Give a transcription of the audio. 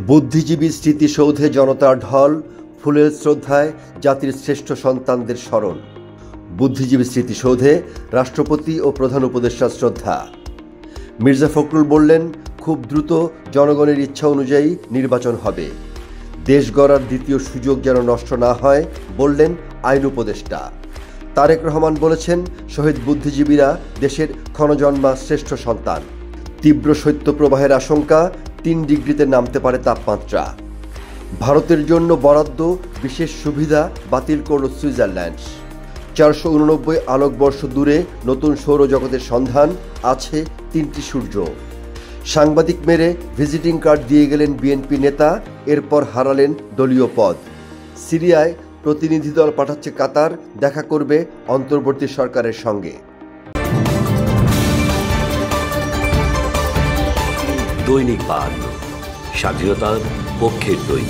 বুদ্ধিজীবী স্মৃতিসৌধে জনতার ঢল, ফুলের শ্রদ্ধায় জাতির শ্রেষ্ঠ সন্তানদের স্মরণ। বুদ্ধিজীবী স্মৃতিসৌধে রাষ্ট্রপতি ও প্রধান উপদেষ্টার শ্রদ্ধা। মির্জা ফখরুল বললেন, খুব দ্রুত জনগণের ইচ্ছা অনুযায়ী নির্বাচন হবে। দেশ গড়ার দ্বিতীয় সুযোগ যেন নষ্ট না হয়, বললেন আইন উপদেষ্টা। তারেক রহমান বলেছেন, শহীদ বুদ্ধিজীবীরা দেশের ক্ষণজন্মা শ্রেষ্ঠ সন্তান। তীব্র শৈত্যপ্রবাহের আশঙ্কা, ৩ ডিগ্রিতে নামতে পারে তাপমাত্রা। ভারতের জন্য বরাদ্দ বিশেষ সুবিধা বাতিল করল সুইজারল্যান্ড। ৪৮৯ আলোকবর্ষ দূরে নতুন সৌরজগতের সন্ধান, আছে ৩টি সূর্য। সাংবাদিক মেরে ভিজিটিং কার্ড দিয়ে গেলেন বিএনপি নেতা, এরপর হারালেন দলীয় পদ। সিরিয়ায় প্রতিনিধি দল পাঠাচ্ছে কাতার, দেখা করবে অন্তর্বর্তী সরকারের সঙ্গে। দৈনিক বার্তা, স্বাধীনতার পক্ষের দই।